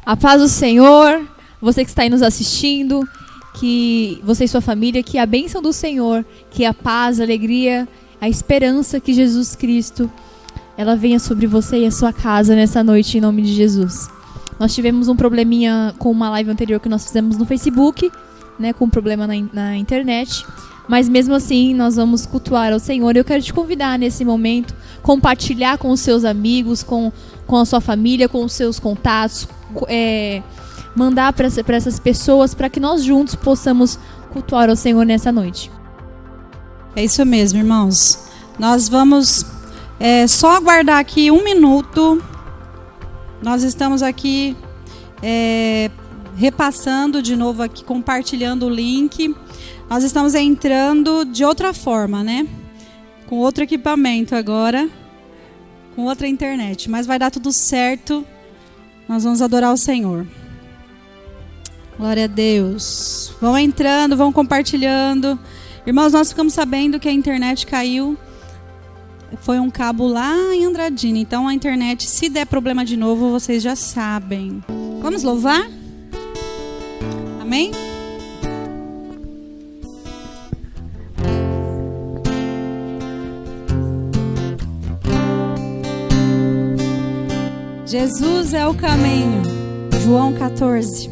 A paz do Senhor, você que está aí nos assistindo, que você e sua família, que a bênção do Senhor, que a paz, a alegria, a esperança que Jesus Cristo, ela venha sobre você e a sua casa nessa noite, em nome de Jesus. Nós tivemos um probleminha com uma live anterior que nós fizemos no Facebook, né, com um problema na internet, mas mesmo assim nós vamos cultuar ao Senhor. Eu quero te convidar nesse momento, compartilhar com os seus amigos, com a sua família, com os seus contatos, mandar para essas pessoas, para que nós juntos possamos cultuar ao Senhor nessa noite. É isso mesmo, irmãos. Nós vamos só aguardar aqui 1 minuto. Nós estamos aqui repassando de novo aqui, compartilhando o link. Nós estamos entrando de outra forma, né? Com outro equipamento agora, com outra internet. Mas vai dar tudo certo. Nós vamos adorar o Senhor. Glória a Deus. Vão entrando, vão compartilhando. Irmãos, nós ficamos sabendo que a internet caiu. Foi um cabo lá em Andradina. Então a internet, se der problema de novo, vocês já sabem. Vamos louvar? Amém? Jesus é o caminho. João 14.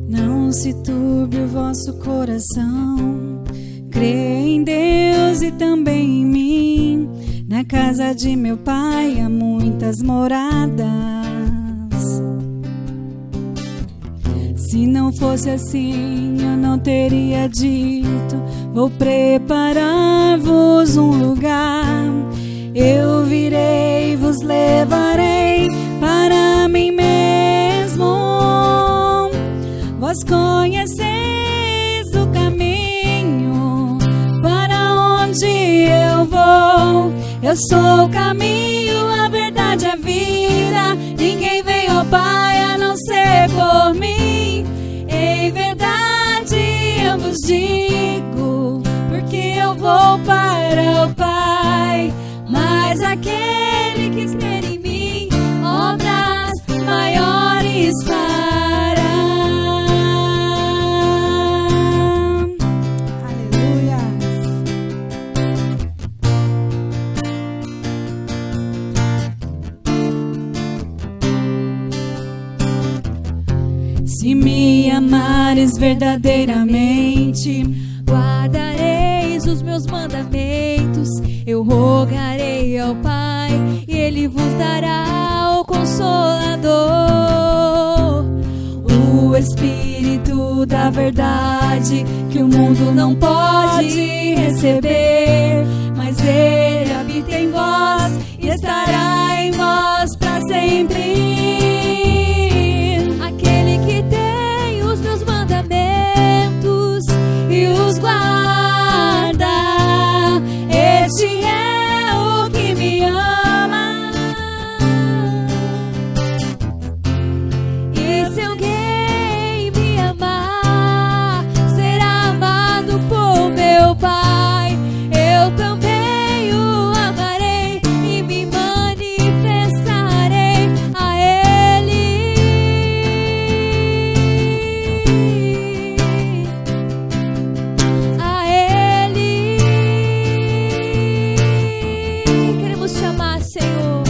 Não se turbe o vosso coração. Crê em Deus e também em mim. Na casa de meu pai há muitas moradas. Se não fosse assim, eu não teria dito: vou preparar-vos um lugar. Eu virei e vos levarei para mim mesmo. Vós conheceis o caminho para onde eu vou. Eu sou o caminho, a verdade, a vida. Ninguém vem ao Pai a não ser por mim. Em verdade eu vos digo, porque eu vou para o Pai. Mas aquele que crer em mim, obras maiores fará. Aleluia. Se me amares verdadeiramente, guardareis os meus mandamentos. Eu rogarei ao Pai e Ele vos dará o Consolador, o Espírito da verdade, que o mundo não pode receber, mas Ele habita em vós e estará em vós para sempre. Aquele que tem os meus mandamentos e os guarda, este é o que me ama. E se alguém me amar, será amado por meu Pai. Eu também o amarei e me manifestarei a Ele. A Ele. Queremos te amar, Senhor.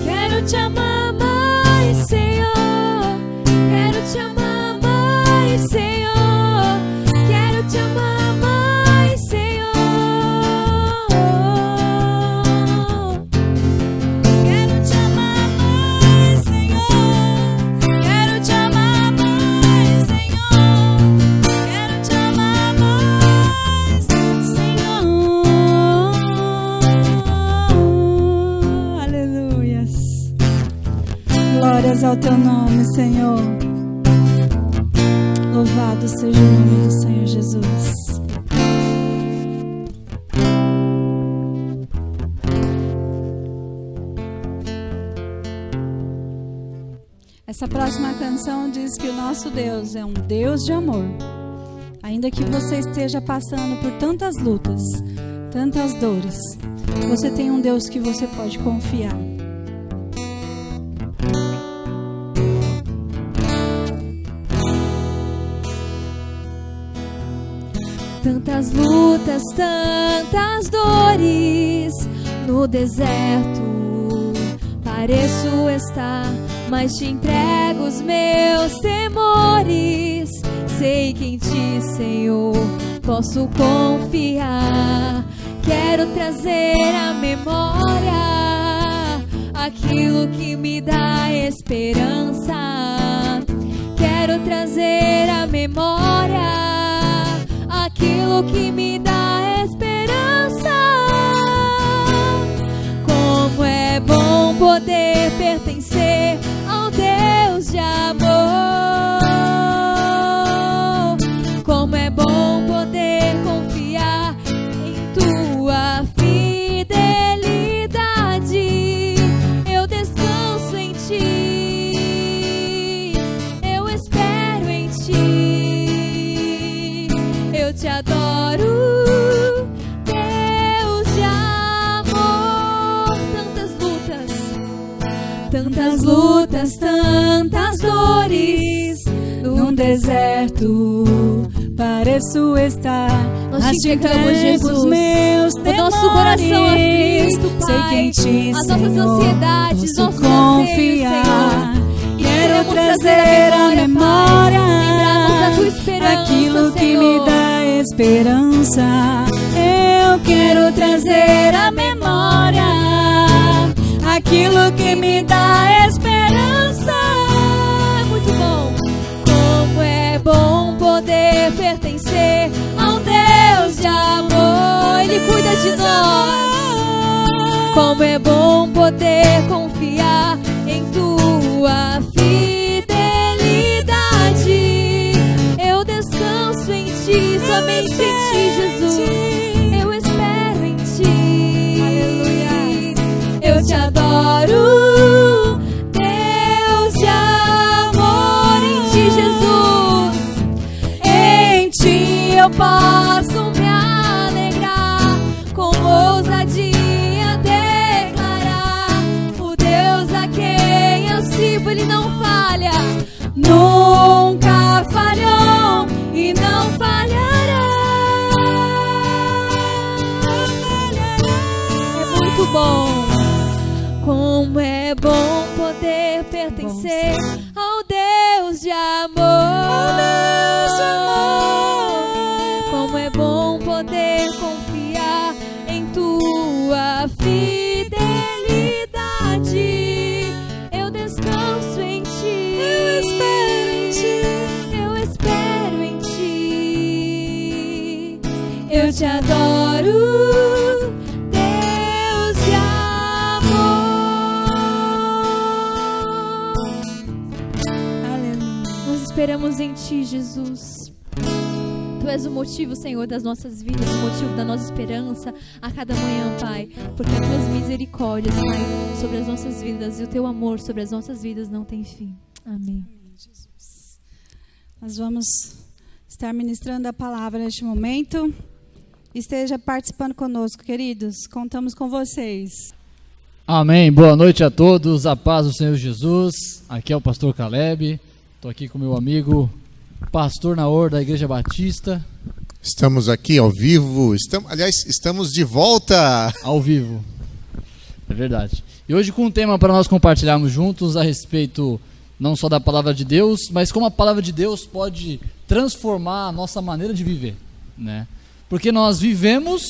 Quero te amar mais, Senhor. Quero te amar mais, Senhor. Quero te amar mais, Senhor. Quero te amar mais, Senhor. Quero te amar mais, Senhor. Quero te amar mais, Senhor. Aleluias. Glórias ao teu nome, Senhor. Louvado seja o nome do Senhor Jesus. Essa próxima canção diz que o nosso Deus é um Deus de amor. Ainda que você esteja passando por tantas lutas, tantas dores, você tem um Deus que você pode confiar. Tantas lutas, tantas dores no deserto. Pareço estar, mas te entrego os meus temores. Sei que em ti, Senhor, posso confiar. Quero trazer à memória aquilo que me dá esperança. Quero trazer à memória aquilo que me dá esperança. Como é bom poder pertencer ao Deus de amor. Como é bom poder confiar em tua fidelidade. Eu descanso em ti, eu espero em ti. Eu te adoro, Deus de amor. Tantas lutas, tantas dores Num deserto pareço estar, Nós mas te te entregamos, entrego Jesus, os meus o nosso coração aflito, temores. Pai, Sei que em ti, as nossas Senhor, ansiedades, posso nossos anseios, confiar. Senhor. E Quero queremos trazer à memória lembrarmos da tua esperança, aquilo que Senhor. me dá esperança. Eu quero trazer à memória aquilo que me dá esperança. É muito bom. Como é bom poder pertencer ao Deus de amor. Ele cuida de nós. Como é bom poder confiar em tua fidelidade. Eu descanso em ti, somente em ti, Jesus. Eu espero em ti. Aleluia. Eu te adoro, Deus de amor, em ti, Jesus. Em ti eu posso me alegrar, com ousadia declarar: o Deus a quem eu sirvo, Ele não falha, nunca falhou e não falhará. É muito bom. Como é bom poder pertencer ao Deus de amor. Como é bom poder confiar em tua fidelidade. Eu descanso em ti. Eu espero em ti. Eu espero em ti. Eu te adoro, Deus de amor. Nós esperamos em ti, Jesus. Tu és o motivo, Senhor, das nossas vidas, o motivo da nossa esperança a cada manhã, Pai. Porque as tuas misericórdias, Pai, sobre as nossas vidas e o teu amor sobre as nossas vidas não tem fim. Amém. Jesus. Nós vamos estar ministrando a palavra neste momento. Esteja participando conosco, queridos. Contamos com vocês. Amém. Boa noite a todos. A paz do Senhor Jesus. Aqui é o pastor Caleb. Estou aqui com meu amigo pastor Naor da Igreja Batista. Estamos aqui ao vivo. Estamos de volta. Ao vivo. É verdade. E hoje com um tema para nós compartilharmos juntos a respeito não só da palavra de Deus, mas como a palavra de Deus pode transformar a nossa maneira de viver, né? Porque nós vivemos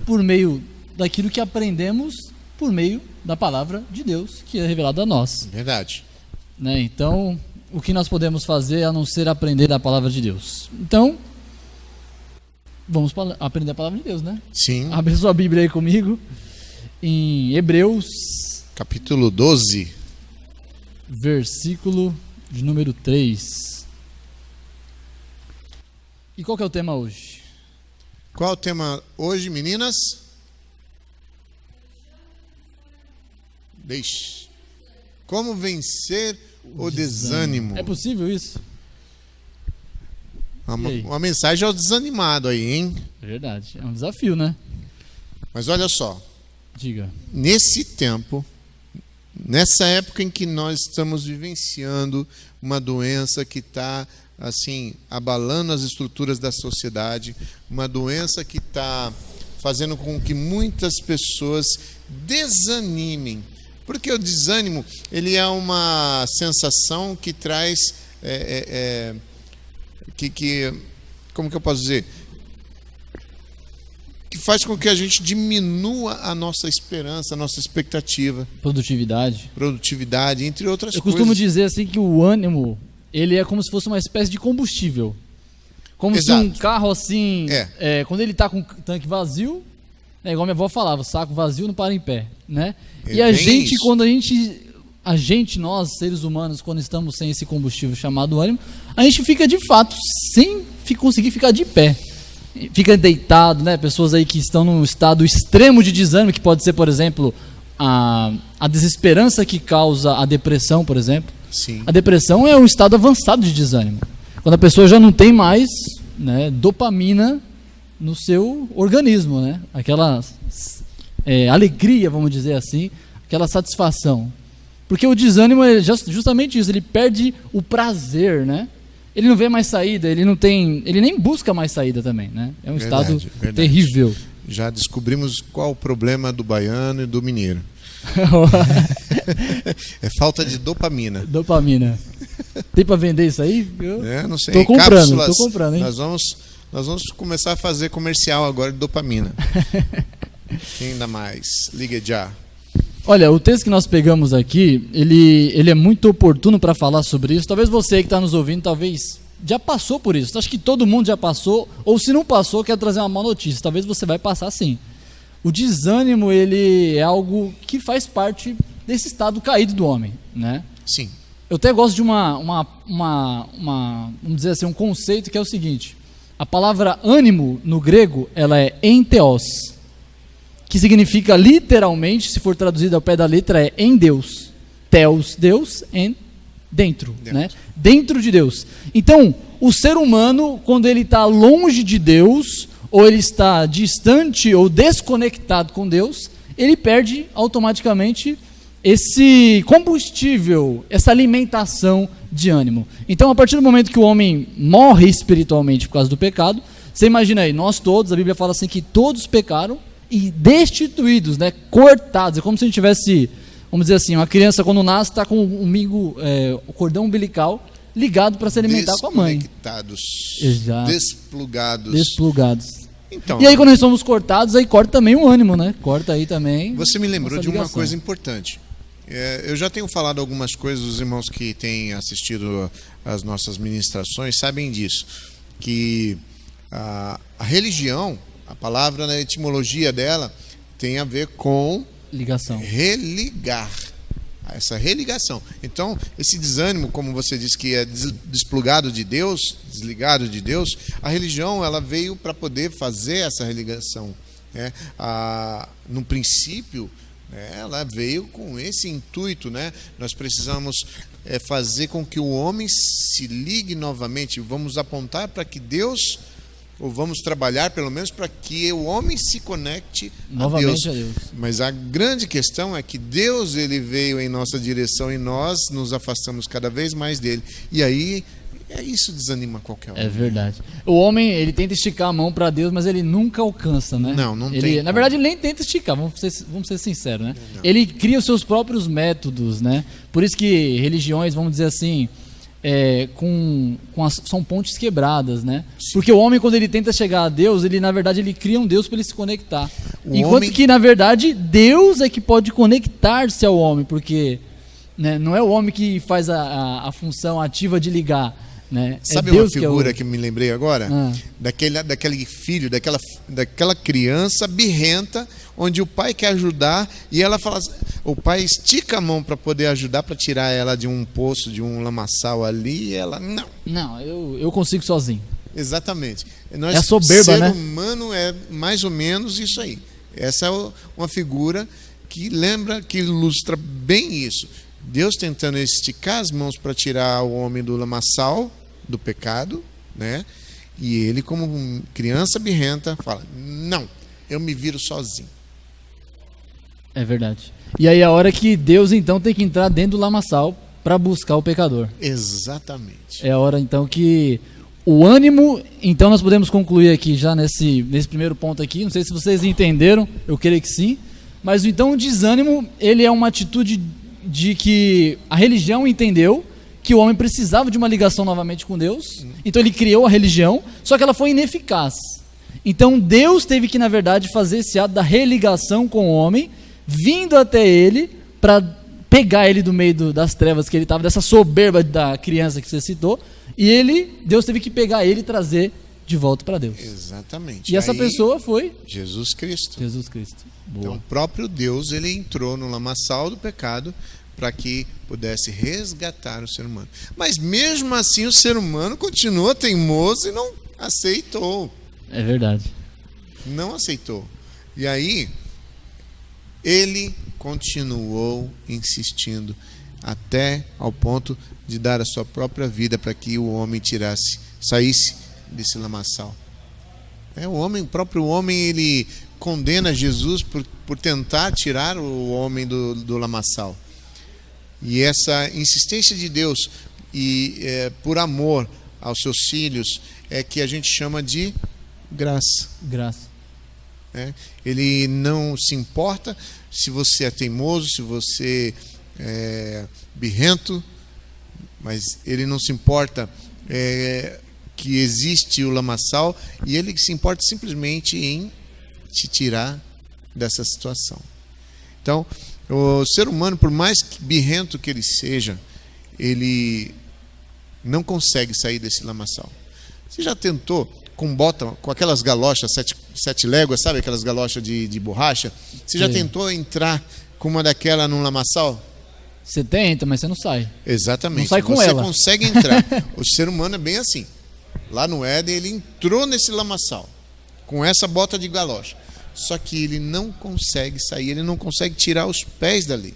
por meio daquilo que aprendemos por meio da palavra de Deus, que é revelada a nós. Verdade. Né? Então, o que nós podemos fazer a não ser aprender da palavra de Deus? Então, vamos aprender a palavra de Deus, né? Sim. Abre sua Bíblia aí comigo, em Hebreus, Capítulo 12. versículo de número 3. E qual que é o tema hoje? Qual é o tema hoje, meninas? Deixe. Como vencer o desânimo. É possível isso? Uma mensagem ao desanimado aí, hein? É verdade. É um desafio, né? Mas olha só. Diga. Nesse tempo, nessa época em que nós estamos vivenciando uma doença que está assim abalando as estruturas da sociedade, uma doença que está fazendo com que muitas pessoas desanimem, porque o desânimo ele é uma sensação que traz como que eu posso dizer, que faz com que a gente diminua a nossa esperança, a nossa expectativa, produtividade, entre outras coisas. Eu costumo dizer assim que o ânimo, ele é como se fosse uma espécie de combustível. Como Exato. se um carro assim, quando ele está com o tanque vazio, igual minha avó falava, o saco vazio não para em pé, né? E a gente, isso. Quando nós, seres humanos, quando estamos sem esse combustível chamado ânimo, a gente fica de fato sem conseguir ficar de pé. Fica deitado, né? Pessoas aí que estão num estado extremo de desânimo, que pode ser, por exemplo, a desesperança que causa a depressão, por exemplo. Sim. A depressão é um estado avançado de desânimo. Quando a pessoa já não tem mais, né, dopamina no seu organismo, né? Aquela alegria, vamos dizer assim, aquela satisfação. Porque o desânimo é justamente isso, ele perde o prazer, né? Ele não vê mais saída, ele nem busca mais saída também, né? É um estado terrível. Já descobrimos qual o problema do baiano e do mineiro. É falta de dopamina. Dopamina. Tem para vender isso aí? Não sei. Tô comprando, hein? Nós vamos começar a fazer comercial agora de dopamina. Quem dá mais? Liga já. Olha, o texto que nós pegamos aqui, ele é muito oportuno para falar sobre isso. Talvez você que está nos ouvindo, talvez já passou por isso. Acho que todo mundo já passou, ou se não passou, quer trazer uma má notícia. Talvez você vai passar sim. O desânimo, ele é algo que faz parte desse estado caído do homem, né? Sim. Eu até gosto de vamos dizer assim, um conceito que é o seguinte. A palavra ânimo, no grego, ela é enteos, que significa literalmente, se for traduzido ao pé da letra, é em Deus. Theos, Deus, em dentro, né? Dentro de Deus. Então, o ser humano, quando ele está longe de Deus, ou ele está distante ou desconectado com Deus, ele perde automaticamente esse combustível, essa alimentação de ânimo. Então, a partir do momento que o homem morre espiritualmente por causa do pecado, você imagina aí, nós todos, a Bíblia fala assim que todos pecaram e destituídos, né, cortados. É como se a gente tivesse, vamos dizer assim, uma criança quando nasce está com o cordão umbilical ligado para se alimentar com a mãe. Desconectados. Exato. Desplugados. Então, e aí quando nós somos cortados, aí corta também o ânimo, né? Corta aí também. Você me lembrou de uma coisa importante. Eu já tenho falado algumas coisas, os irmãos que têm assistido às nossas ministrações sabem disso, que a religião, a palavra na etimologia dela tem a ver com ligação, religar, essa religação. Então, esse desânimo, como você disse que é desplugado de Deus, desligado de Deus, a religião ela veio para poder fazer essa religação, né? No princípio, ela veio com esse intuito, né? Nós precisamos fazer com que o homem se ligue novamente. Vamos apontar para que Deus, ou vamos trabalhar pelo menos para que o homem se conecte novamente a Deus. Mas a grande questão é que Deus ele veio em nossa direção e nós nos afastamos cada vez mais dele. E aí isso desanima qualquer um. É verdade. O homem, ele tenta esticar a mão para Deus, mas ele nunca alcança, né? Não ele, tem. Na verdade, ele nem tenta esticar, vamos ser sinceros, né? Não. Ele cria os seus próprios métodos, né? Por isso que religiões, vamos dizer assim, são pontes quebradas, né? Sim. Porque o homem, quando ele tenta chegar a Deus, ele, na verdade, ele cria um Deus para ele se conectar. Enquanto que, na verdade, Deus é que pode conectar-se ao homem, porque, né, não é o homem que faz a função ativa de ligar. Né? Sabe Deus uma figura que me lembrei agora? Daquele filho, daquela criança birrenta, onde o pai quer ajudar e ela fala, o pai estica a mão para poder ajudar, para tirar ela de um poço, de um lamaçal ali, e ela não, eu consigo sozinho. Exatamente. É soberba, né? O ser humano é mais ou menos isso aí. Essa é uma figura que ilustra bem isso. Deus tentando esticar as mãos para tirar o homem do lamaçal, do pecado, né? E ele, como criança birrenta, fala: não, eu me viro sozinho. É verdade. E aí é a hora que Deus então tem que entrar dentro do lamaçal para buscar o pecador. Exatamente. É a hora então que o ânimo, então nós podemos concluir aqui já nesse primeiro ponto aqui, não sei se vocês entenderam, eu creio que sim, mas então o desânimo, ele é uma atitude de que a religião entendeu que o homem precisava de uma ligação novamente com Deus, então ele criou a religião, só que ela foi ineficaz. Então Deus teve que, na verdade, fazer esse ato da religação com o homem, vindo até ele para pegar ele do meio das trevas que ele estava, dessa soberba da criança que você citou, e Deus teve que pegar ele e trazer de volta para Deus. Exatamente. E essa aí, pessoa foi Jesus Cristo. Jesus Cristo. Boa. Então, o próprio Deus, ele entrou no lamaçal do pecado para que pudesse resgatar o ser humano. Mas mesmo assim o ser humano continua teimoso e não aceitou. É verdade. Não aceitou. E aí ele continuou insistindo até ao ponto de dar a sua própria vida para que o homem saísse desse lamaçal. O próprio homem, ele condena Jesus por tentar tirar o homem do lamaçal. E essa insistência de Deus por amor aos seus filhos é que a gente chama de graça. Graça. Ele não se importa se você é teimoso, se você é birrento, mas ele não se importa que existe o lamaçal, e ele se importa simplesmente em te tirar dessa situação. Então, o ser humano, por mais birrento que ele seja, ele não consegue sair desse lamaçal. Você já tentou com aquelas galochas, sete léguas, sabe aquelas galochas de borracha? Você já tentou entrar com uma daquela num lamaçal? Você tenta, mas você não sai. Exatamente. Não sai com você ela. Consegue entrar. O ser humano é bem assim. Lá no Éden, ele entrou nesse lamaçal com essa bota de galocha. Só que ele não consegue sair, ele não consegue tirar os pés dali.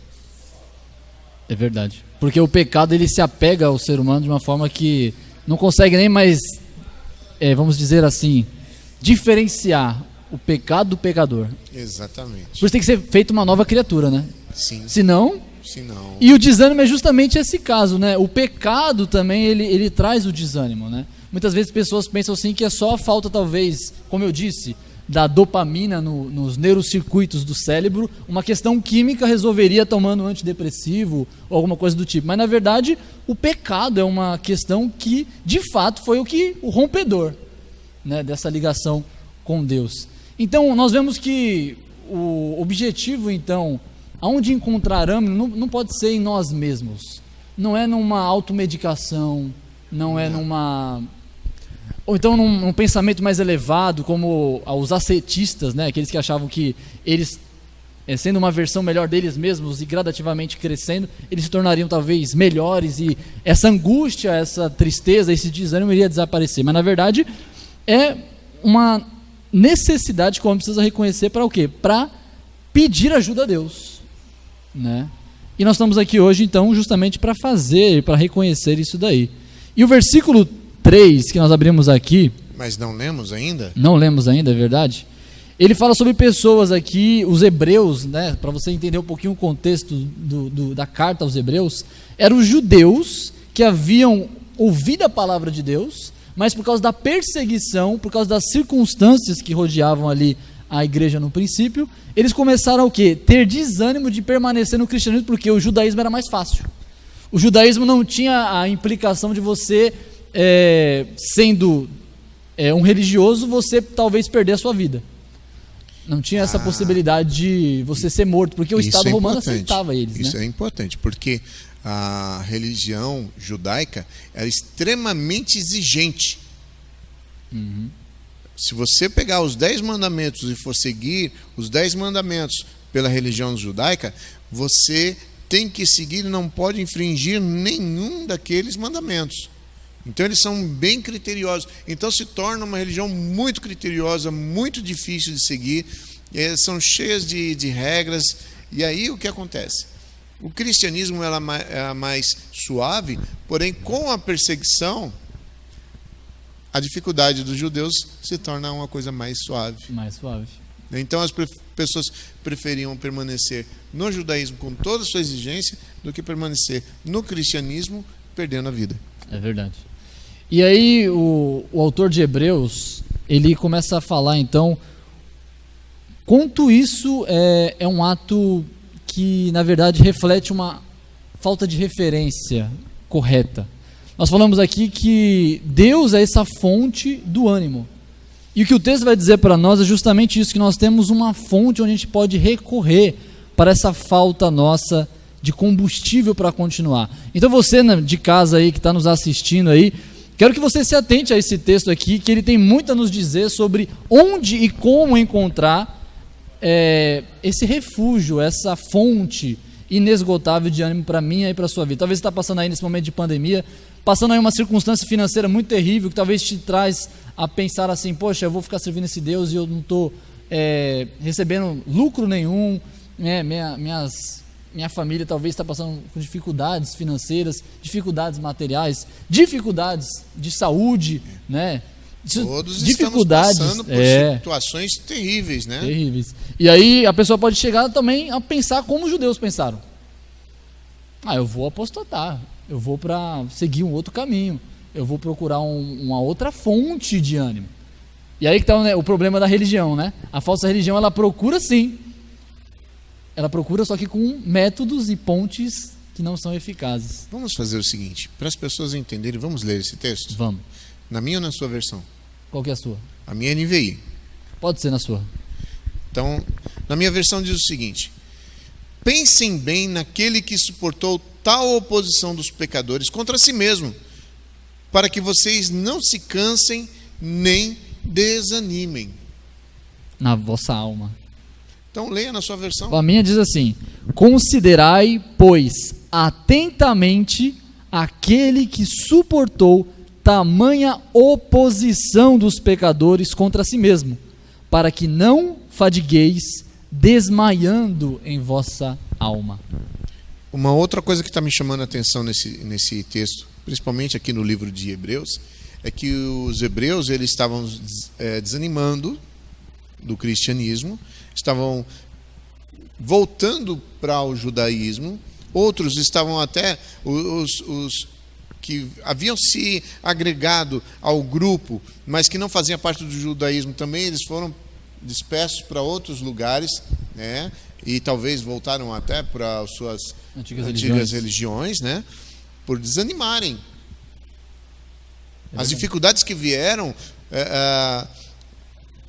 É verdade. Porque o pecado, ele se apega ao ser humano de uma forma que não consegue nem mais, vamos dizer assim, diferenciar o pecado do pecador. Exatamente. Por isso tem que ser feita uma nova criatura, né? Sim. Senão... Não. E o desânimo é justamente esse caso, né? O pecado também, ele traz o desânimo, né? Muitas vezes pessoas pensam assim que é só a falta, talvez, como eu disse, da dopamina nos neurocircuitos do cérebro. Uma questão química resolveria tomando um antidepressivo ou alguma coisa do tipo. Mas, na verdade, o pecado é uma questão que, de fato, foi o rompedor, né, dessa ligação com Deus. Então, nós vemos que o objetivo, então... Aonde encontrar ânimo não pode ser em nós mesmos. Não é numa automedicação, não é numa... Ou então num pensamento mais elevado, como os ascetistas, né? Aqueles que achavam que eles, sendo uma versão melhor deles mesmos e gradativamente crescendo, eles se tornariam talvez melhores e essa angústia, essa tristeza, esse desânimo iria desaparecer. Mas na verdade é uma necessidade que o homem precisa reconhecer para o quê? Para pedir ajuda a Deus. Né? E nós estamos aqui hoje então justamente para reconhecer isso daí. E o versículo 3 que nós abrimos aqui, mas não lemos ainda? Não lemos ainda, é verdade. Ele fala sobre pessoas aqui, os hebreus, né, para você entender um pouquinho o contexto da carta aos hebreus, eram os judeus que haviam ouvido a palavra de Deus, mas por causa da perseguição, por causa das circunstâncias que rodeavam ali a igreja no princípio, eles começaram a quê? Ter desânimo de permanecer no cristianismo, porque o judaísmo era mais fácil. O judaísmo não tinha a implicação de você, sendo um religioso, você talvez perder a sua vida. Não tinha essa possibilidade de você ser morto, porque o Estado romano aceitava eles. Isso né? é importante, porque a religião judaica era extremamente exigente. Uhum. Se você pegar os 10 mandamentos e for seguir os 10 mandamentos pela religião judaica, você tem que seguir e não pode infringir nenhum daqueles mandamentos. Então eles são bem criteriosos. Então se torna uma religião muito criteriosa, muito difícil de seguir. São cheias de regras. E aí o que acontece? O cristianismo ela é mais suave, porém com a perseguição, a dificuldade dos judeus se torna uma coisa mais suave. Mais suave. Então as pessoas preferiam permanecer no judaísmo com toda a sua exigência do que permanecer no cristianismo perdendo a vida. É verdade. E aí o autor de Hebreus, ele começa a falar então quanto isso é um ato que na verdade reflete uma falta de referência correta. Nós falamos aqui que Deus é essa fonte do ânimo. E o que o texto vai dizer para nós é justamente isso, que nós temos uma fonte onde a gente pode recorrer para essa falta nossa de combustível para continuar. Então você de casa aí que está nos assistindo aí, quero que você se atente a esse texto aqui, que ele tem muito a nos dizer sobre onde e como encontrar esse refúgio, essa fonte inesgotável de ânimo para mim e para a sua vida. Talvez você está passando aí nesse momento de pandemia, passando aí uma circunstância financeira muito terrível, que talvez te traz a pensar assim, poxa, eu vou ficar servindo esse Deus e eu não estou recebendo lucro nenhum, né? Minha família talvez está passando por dificuldades financeiras, dificuldades materiais, dificuldades de saúde, né? Todos dificuldades, estamos passando por situações terríveis, né? Terríveis. E aí a pessoa pode chegar também a pensar como os judeus pensaram. Eu vou apostatar, eu vou para seguir um outro caminho, eu vou procurar uma outra fonte de ânimo. E aí que está o problema da religião, né? A falsa religião, ela procura sim. Ela procura só que com métodos e pontes que não são eficazes. Vamos fazer o seguinte, para as pessoas entenderem, vamos ler esse texto? Vamos. Na minha ou na sua versão? Qual que é a sua? A minha é NVI. Pode ser na sua. Então, na minha versão diz o seguinte: pensem bem naquele que suportou tal oposição dos pecadores contra si mesmo, para que vocês não se cansem nem desanimem. Na vossa alma. Então, leia na sua versão. A minha diz assim: considerai, pois, atentamente aquele que suportou tamanha oposição dos pecadores contra si mesmo, para que não fadigueis, desmaiando em vossa alma. Uma outra coisa que está me chamando a atenção nesse texto, principalmente aqui no livro de Hebreus, é que os hebreus eles estavam desanimando do cristianismo, estavam voltando para o judaísmo, outros estavam até, os que haviam se agregado ao grupo, mas que não faziam parte do judaísmo também, eles foram dispersos para outros lugares, né? E talvez voltaram até para as suas antigas religiões, né? Por desanimarem. As dificuldades que vieram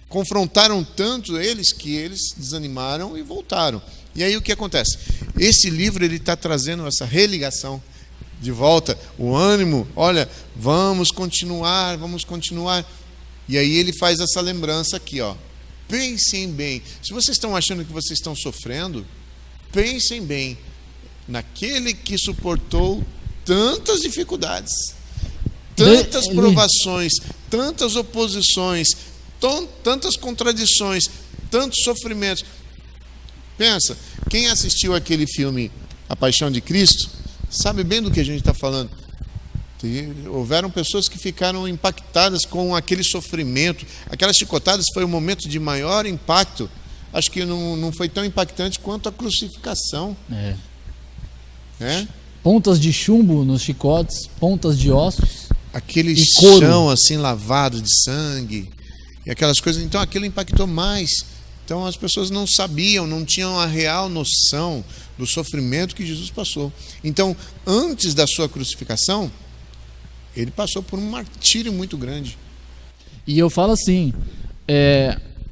confrontaram tanto eles que eles desanimaram e voltaram. E aí o que acontece? Esse livro ele está trazendo essa religação de volta, o ânimo, olha, vamos continuar. E aí ele faz essa lembrança aqui, ó. Pensem bem. Se vocês estão achando que vocês estão sofrendo, pensem bem naquele que suportou tantas dificuldades, tantas provações, tantas oposições, tantas contradições, tantos sofrimentos. Pensa, quem assistiu aquele filme A Paixão de Cristo sabe bem do que a gente está falando. Houveram pessoas que ficaram impactadas com aquele sofrimento. Aquelas chicotadas foi o momento de maior impacto. Acho que não foi tão impactante quanto a crucificação. Pontas de chumbo nos chicotes, pontas de ossos. Aquele chão assim lavado de sangue e aquelas coisas. Então aquilo impactou mais. Então as pessoas não sabiam, não tinham a real noção do sofrimento que Jesus passou. Então, antes da sua crucificação, ele passou por um martírio muito grande. E eu falo assim,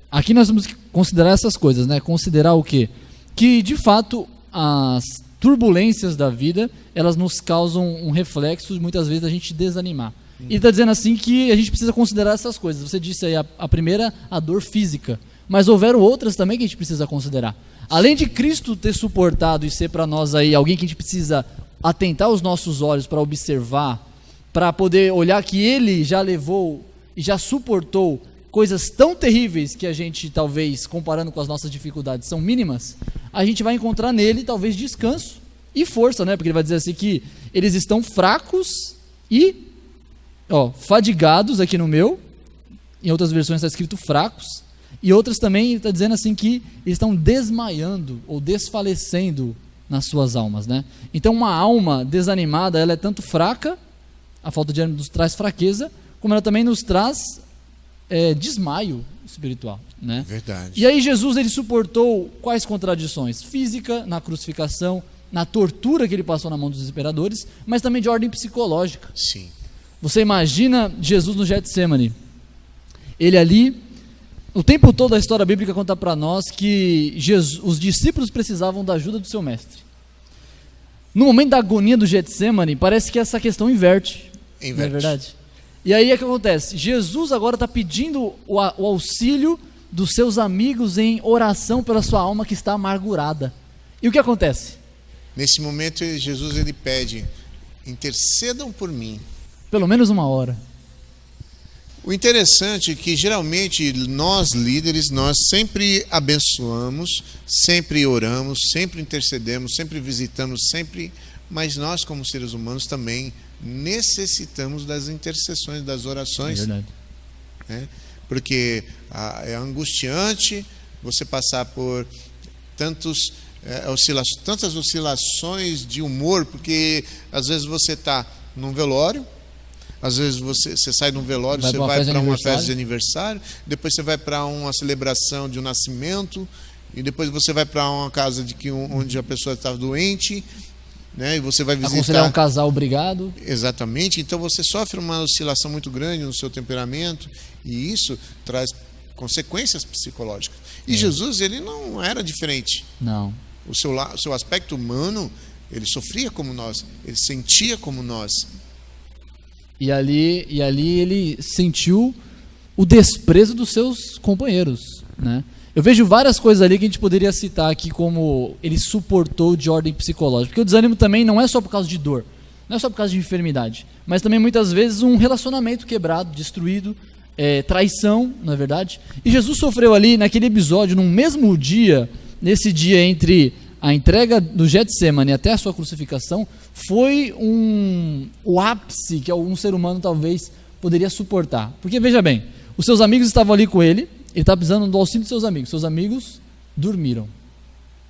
aqui nós temos que considerar essas coisas, né? Considerar o quê? Que, de fato, as turbulências da vida, elas nos causam um reflexo, muitas vezes, da gente desanimar. E está dizendo assim que a gente precisa considerar essas coisas. Você disse aí, a primeira, a dor física. Mas houveram outras também que a gente precisa considerar. Além de Cristo ter suportado e ser para nós aí alguém que a gente precisa atentar os nossos olhos para observar, para poder olhar que Ele já levou e já suportou coisas tão terríveis que a gente talvez, comparando com as nossas dificuldades, são mínimas, a gente vai encontrar nele talvez descanso e força, né? Porque ele vai dizer assim que eles estão fracos e fadigados aqui no meu. Em outras versões está escrito fracos. E outras também está dizendo assim que eles estão desmaiando ou desfalecendo nas suas almas, né? Então uma alma desanimada, ela é tanto fraca, a falta de ânimo nos traz fraqueza, como ela também nos traz desmaio espiritual, né? Verdade. E aí Jesus, ele suportou quais contradições? Física, na crucificação, na tortura que ele passou na mão dos imperadores, mas também de ordem psicológica. Sim. Você imagina Jesus no Getsemane, ele ali, o tempo todo a história bíblica conta para nós que os discípulos precisavam da ajuda do seu mestre. No momento da agonia do Getsemane, parece que essa questão inverte. Não é verdade? E aí o que acontece? Jesus agora está pedindo o auxílio dos seus amigos em oração pela sua alma que está amargurada. E o que acontece? Nesse momento, Jesus ele pede: intercedam por mim. Pelo menos uma hora. O interessante é que geralmente nós líderes, nós sempre abençoamos, sempre oramos, sempre intercedemos, sempre visitamos, mas nós como seres humanos também necessitamos das intercessões, das orações. É verdade. Né? Porque é angustiante você passar por tantas oscilações de humor, porque às vezes você está num velório, às vezes você sai de um velório, você vai para uma festa de aniversário, depois você vai para uma celebração de um nascimento, e depois você vai para uma casa onde a pessoa está doente, né? E você vai visitar. Aconselhar um casal obrigado. Exatamente. Então você sofre uma oscilação muito grande no seu temperamento, e isso traz consequências psicológicas. E Jesus, ele não era diferente. Não. O seu aspecto humano, ele sofria como nós, ele sentia como nós. E ali ele sentiu o desprezo dos seus companheiros, né? Eu vejo várias coisas ali que a gente poderia citar aqui como ele suportou de ordem psicológica. Porque o desânimo também não é só por causa de dor, não é só por causa de enfermidade, mas também muitas vezes um relacionamento quebrado, destruído, traição, não é verdade? E Jesus sofreu ali naquele episódio, num mesmo dia, nesse dia entre a entrega do Getsemane até a sua crucificação, foi o ápice que algum ser humano talvez poderia suportar. Porque veja bem, os seus amigos estavam ali com ele estava precisando do auxílio dos seus amigos dormiram.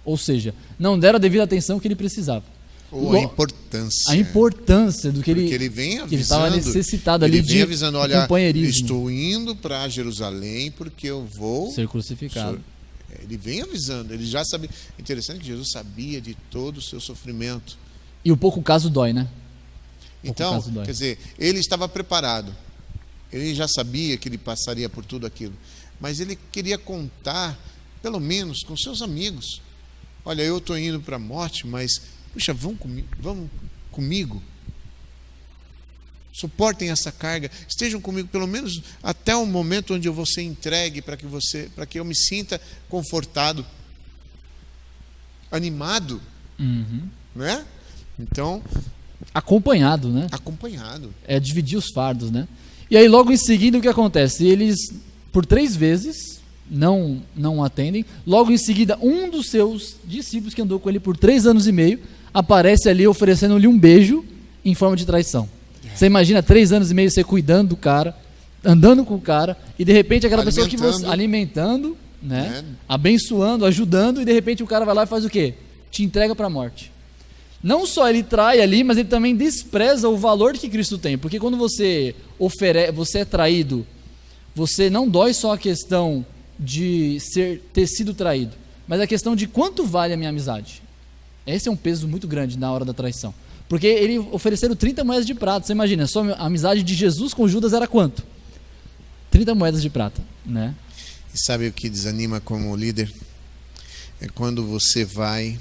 Ou seja, não deram a devida atenção que ele precisava. Ou a importância. A importância do que Porque ele vem avisando. Que ele estava necessitado ali de avisando, olha, companheirismo. Estou indo para Jerusalém porque eu vou ser crucificado. Ele vem avisando, ele já sabia. Interessante que Jesus sabia de todo o seu sofrimento. E o pouco caso dói, né? Então, quer dizer, ele estava preparado. Ele já sabia que ele passaria por tudo aquilo. Mas ele queria contar, pelo menos, com seus amigos. Olha, eu estou indo para a morte, mas, puxa, vamos comigo. Suportem essa carga, estejam comigo pelo menos até o momento onde eu vou ser entregue, para que eu me sinta confortado, animado, né? Então, acompanhado, né? Acompanhado. É dividir os fardos, né? E aí logo em seguida o que acontece? Eles por 3 vezes não atendem. Logo em seguida um dos seus discípulos que andou com ele por 3 anos e meio aparece ali oferecendo-lhe um beijo em forma de traição. Você imagina 3 anos e meio você cuidando do cara, andando com o cara, e de repente aquela pessoa que você alimentando, né? Abençoando, ajudando, e de repente o cara vai lá e faz o quê? Te entrega para a morte. Não só ele trai ali, mas ele também despreza o valor que Cristo tem, porque quando você é traído, você não dói só a questão de ter sido traído, mas a questão de quanto vale a minha amizade. Esse é um peso muito grande na hora da traição. Porque ele ofereceram 30 moedas de prata. Você imagina, só a amizade de Jesus com Judas era quanto? 30 moedas de prata, né? E sabe o que desanima como líder? É quando você vai,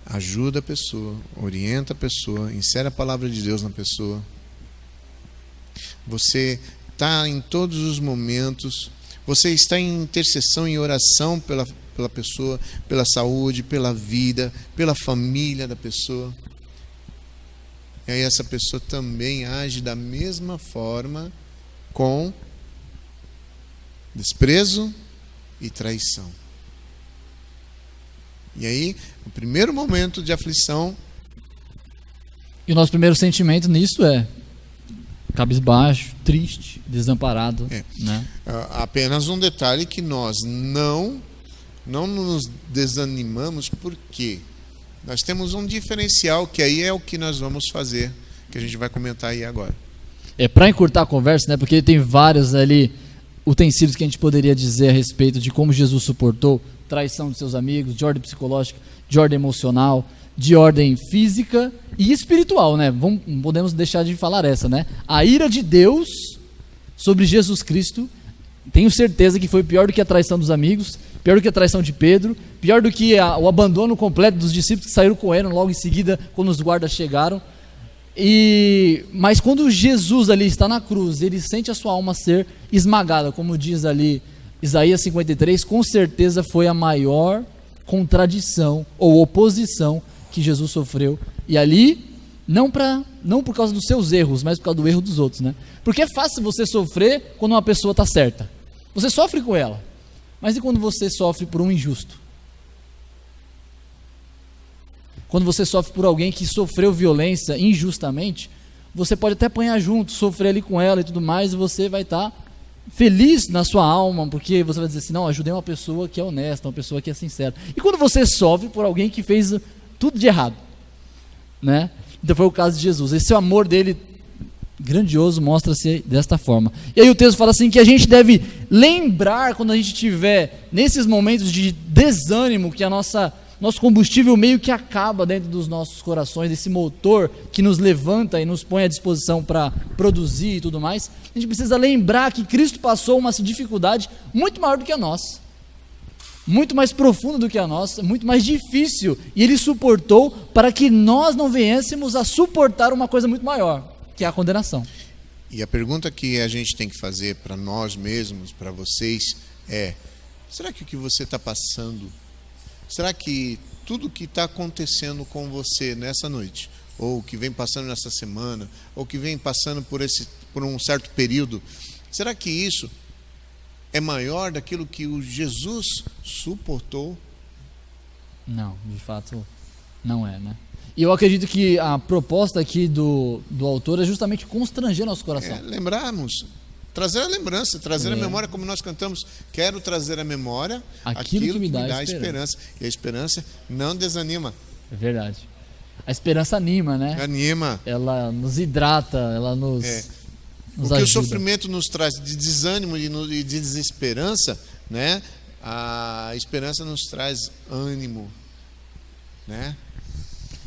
ajuda a pessoa, orienta a pessoa, insere a palavra de Deus na pessoa. Você está em todos os momentos, você está em intercessão, em oração pela pessoa, pela saúde, pela vida, pela família da pessoa. E aí essa pessoa também age da mesma forma, com desprezo e traição. E aí, o primeiro momento de aflição, E o nosso primeiro sentimento nisso é cabisbaixo, triste, desamparado, né? apenas um detalhe que nós não nos desanimamos, porque nós temos um diferencial, que aí é o que nós vamos fazer, que a gente vai comentar aí agora. Para encurtar a conversa, né? Porque tem vários ali utensílios que a gente poderia dizer a respeito de como Jesus suportou traição de seus amigos, de ordem psicológica, de ordem emocional, de ordem física e espiritual, né? Não podemos deixar de falar essa, né? A ira de Deus sobre Jesus Cristo, tenho certeza que foi pior do que a traição dos amigos, pior do que a traição de Pedro, pior do que o abandono completo dos discípulos que saíram correndo logo em seguida quando os guardas chegaram. Mas quando Jesus ali está na cruz, ele sente a sua alma ser esmagada, como diz ali Isaías 53, com certeza foi a maior contradição ou oposição que Jesus sofreu. E ali, não por causa dos seus erros, mas por causa do erro dos outros, né? Porque é fácil você sofrer quando uma pessoa está certa. Você sofre com ela. Mas e quando você sofre por um injusto? Quando você sofre por alguém que sofreu violência injustamente, você pode até apanhar junto, sofrer ali com ela e tudo mais, e você vai estar feliz na sua alma, porque você vai dizer assim, não, ajudei uma pessoa que é honesta, uma pessoa que é sincera. E quando você sofre por alguém que fez tudo de errado, né? Então foi o caso de Jesus. Esse amor dele grandioso mostra-se desta forma. E aí o texto fala assim que a gente deve lembrar, quando a gente estiver nesses momentos de desânimo, que nosso combustível meio que acaba dentro dos nossos corações, esse motor que nos levanta e nos põe à disposição para produzir e tudo mais. A gente precisa lembrar que Cristo passou uma dificuldade muito maior do que a nossa, muito mais profunda do que a nossa, muito mais difícil, e ele suportou para que nós não venhamos a suportar uma coisa muito maior, que é a condenação. E a pergunta que a gente tem que fazer para nós mesmos, para vocês, é: será que o que você está passando, será que tudo que está acontecendo com você nessa noite, ou que vem passando nessa semana, ou que vem passando por um certo período, será que isso é maior daquilo que o Jesus suportou? Não, de fato não é, né? E eu acredito que a proposta aqui do autor é justamente constranger nosso coração. Lembrarmos, trazer a lembrança, trazer a memória, como nós cantamos, quero trazer a memória aquilo que me dá esperança. E a esperança não desanima. É verdade. A esperança anima, né? Anima. Ela nos hidrata, ela nos Porque ajuda. o sofrimento nos traz de desânimo e de desesperança, né? A esperança nos traz ânimo, né?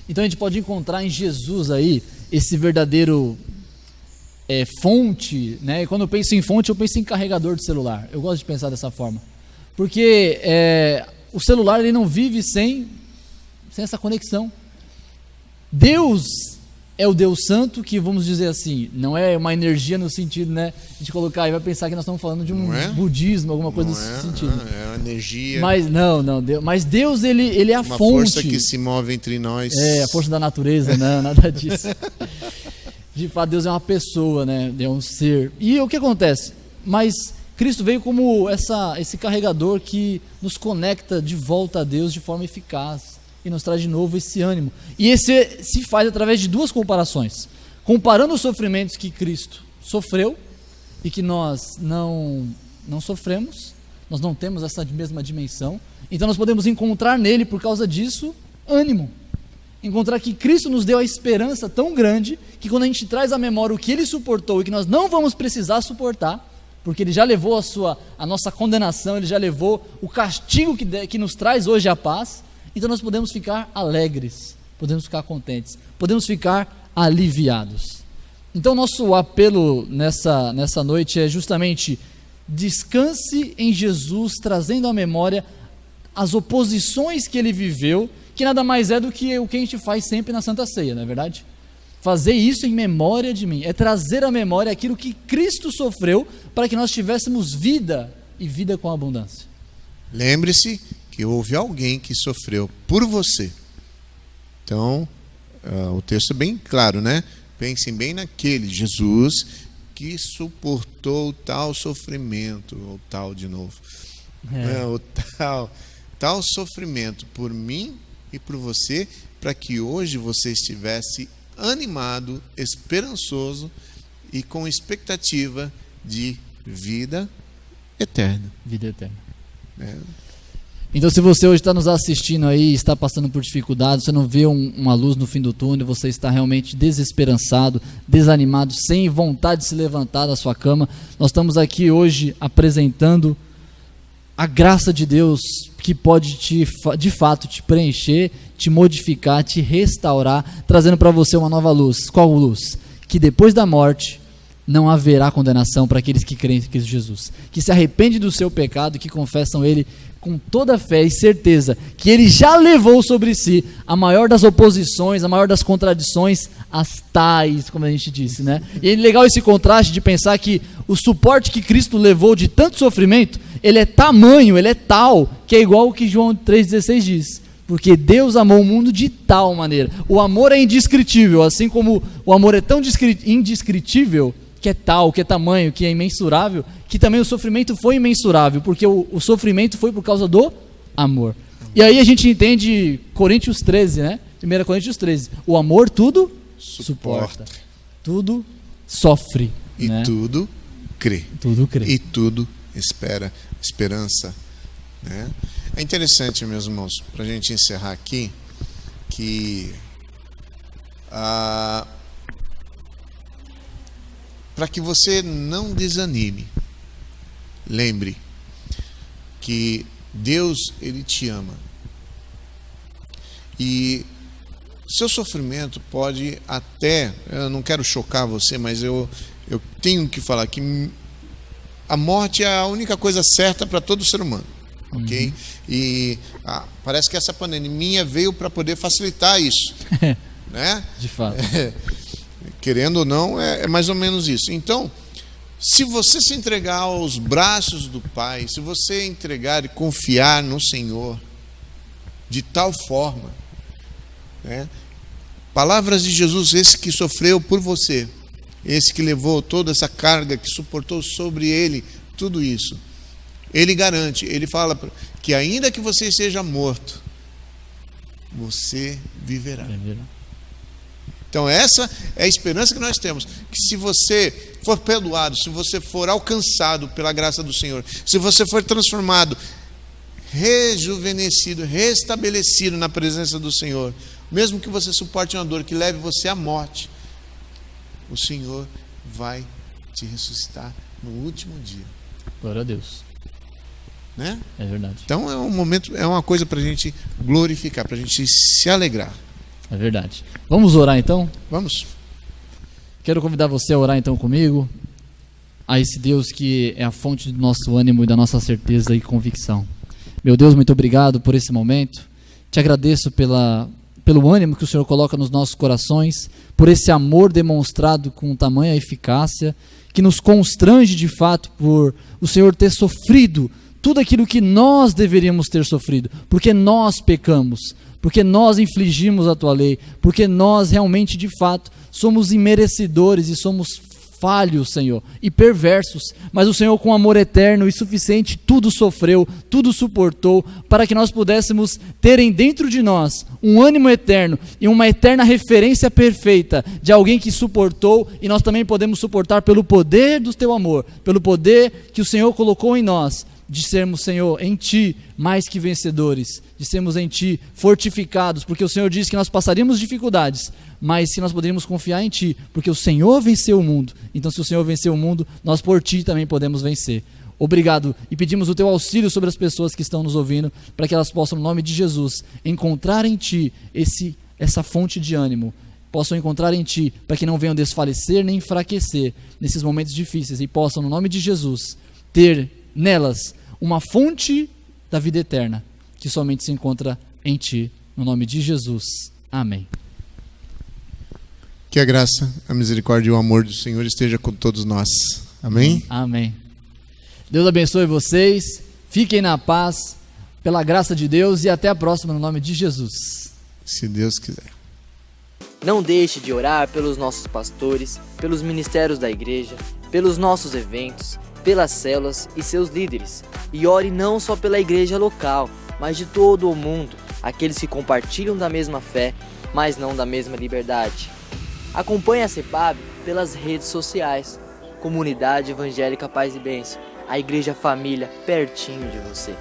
Então a gente pode encontrar em Jesus aí esse verdadeiro fonte, né? E quando eu penso em fonte, eu penso em carregador de celular. Eu gosto de pensar dessa forma, porque o celular ele não vive sem essa conexão. Deus é o Deus Santo, que, vamos dizer assim, não é uma energia no sentido, né, de colocar e vai pensar que nós estamos falando de um budismo, alguma coisa nesse sentido. É uma energia. Mas não, mas Deus ele é a uma fonte. Uma força que se move entre nós. A força da natureza, não, nada disso. De fato, Deus é uma pessoa, né, é um ser. E o que acontece? Mas Cristo veio como esse carregador que nos conecta de volta a Deus de forma eficaz e nos traz de novo esse ânimo. E esse se faz através de duas comparações. Comparando os sofrimentos que Cristo sofreu e que nós não sofremos, nós não temos essa mesma dimensão. Então nós podemos encontrar nele, por causa disso, ânimo. Encontrar que Cristo nos deu a esperança tão grande que quando a gente traz à memória o que ele suportou e que nós não vamos precisar suportar, porque ele já levou a nossa condenação, ele já levou o castigo que nos traz hoje a paz. Então nós podemos ficar alegres, podemos ficar contentes, podemos ficar aliviados. Então nosso apelo nessa noite é justamente: descanse em Jesus, trazendo à memória as oposições que ele viveu, que nada mais é do que o que a gente faz sempre na Santa Ceia, não é verdade? Fazer isso em memória de mim, é trazer à memória aquilo que Cristo sofreu para que nós tivéssemos vida e vida com abundância. Lembre-se que houve alguém que sofreu por você. Então, o texto é bem claro, né? Pensem bem naquele Jesus que suportou tal sofrimento, ou tal de novo. O tal, tal sofrimento por mim e por você, para que hoje você estivesse animado, esperançoso e com expectativa de vida eterna. Vida eterna. É. Então, se você hoje está nos assistindo aí, está passando por dificuldades, você não vê uma luz no fim do túnel, você está realmente desesperançado, desanimado, sem vontade de se levantar da sua cama, nós estamos aqui hoje apresentando a graça de Deus que pode de fato te preencher, te modificar, te restaurar, trazendo para você uma nova luz. Qual luz? Que depois da morte não haverá condenação para aqueles que creem em Cristo Jesus, que se arrependem do seu pecado, que confessam Ele com toda fé e certeza que Ele já levou sobre si a maior das oposições, a maior das contradições, as tais, como a gente disse, né? E é legal esse contraste de pensar que o suporte que Cristo levou de tanto sofrimento, ele é tamanho, ele é tal, que é igual o que João 3,16 diz. Porque Deus amou o mundo de tal maneira. O amor é indescritível, assim como o amor é tão indescritível, que é tal, que é tamanho, que é imensurável, que também o sofrimento foi imensurável, porque o sofrimento foi por causa do amor. E aí a gente entende Coríntios 13, né? 1 Coríntios 13. O amor tudo suporta. Tudo sofre. E né? tudo crê. Tudo crê. E tudo espera. Esperança. Né? É interessante, meus irmãos, para a gente encerrar aqui, que para que você não desanime, lembre que Deus, Ele te ama. E seu sofrimento pode até, eu não quero chocar você, mas eu tenho que falar que a morte é a única coisa certa para todo ser humano. Ok? E parece que essa pandemia veio para poder facilitar isso. Né? De fato. Querendo ou não, é mais ou menos isso. Então, se você se entregar aos braços do Pai, se você entregar e confiar no Senhor de tal forma, né? Palavras de Jesus, esse que sofreu por você, esse que levou toda essa carga, que suportou sobre ele tudo isso, ele garante, ele fala que ainda que você seja morto, você viverá. Então essa é a esperança que nós temos, que se você for perdoado, se você for alcançado pela graça do Senhor, se você for transformado, rejuvenescido, restabelecido na presença do Senhor, mesmo que você suporte uma dor que leve você à morte, o Senhor vai te ressuscitar no último dia. Glória a Deus. Né? É verdade. Então é um momento, é uma coisa para a gente glorificar, para a gente se alegrar. É verdade. Vamos orar então? Vamos. Quero convidar você a orar então comigo, a esse Deus que é a fonte do nosso ânimo e da nossa certeza e convicção. Meu Deus, muito obrigado por esse momento. Te agradeço pelo ânimo que o Senhor coloca nos nossos corações, por esse amor demonstrado com tamanha eficácia, que nos constrange de fato por o Senhor ter sofrido tudo aquilo que nós deveríamos ter sofrido, porque nós pecamos, porque nós infligimos a tua lei, porque nós realmente de fato somos imerecedores e somos falhos, Senhor, e perversos, mas o Senhor com amor eterno e suficiente tudo sofreu, tudo suportou, para que nós pudéssemos terem dentro de nós um ânimo eterno e uma eterna referência perfeita de alguém que suportou, e nós também podemos suportar pelo poder do teu amor, pelo poder que o Senhor colocou em nós, de sermos, Senhor, em Ti mais que vencedores, de sermos em Ti fortificados, porque o Senhor disse que nós passaríamos dificuldades, mas que nós poderíamos confiar em Ti, porque o Senhor venceu o mundo. Então, se o Senhor venceu o mundo, nós por Ti também podemos vencer. Obrigado, e pedimos o Teu auxílio sobre as pessoas que estão nos ouvindo, para que elas possam, no nome de Jesus, encontrar em Ti essa fonte de ânimo, possam encontrar em Ti, para que não venham desfalecer nem enfraquecer nesses momentos difíceis, e possam, no nome de Jesus, ter nelas uma fonte da vida eterna, que somente se encontra em Ti, no nome de Jesus. Amém. Que a graça, a misericórdia e o amor do Senhor esteja com todos nós. Amém? Amém. Deus abençoe vocês, fiquem na paz, pela graça de Deus, e até a próxima, no nome de Jesus. Se Deus quiser. Não deixe de orar pelos nossos pastores, pelos ministérios da igreja, pelos nossos eventos, pelas células e seus líderes. E ore não só pela igreja local, mas de todo o mundo, aqueles que compartilham da mesma fé, mas não da mesma liberdade. Acompanhe a CEPAB pelas redes sociais. Comunidade Evangélica Paz e Bênção, a Igreja Família pertinho de você.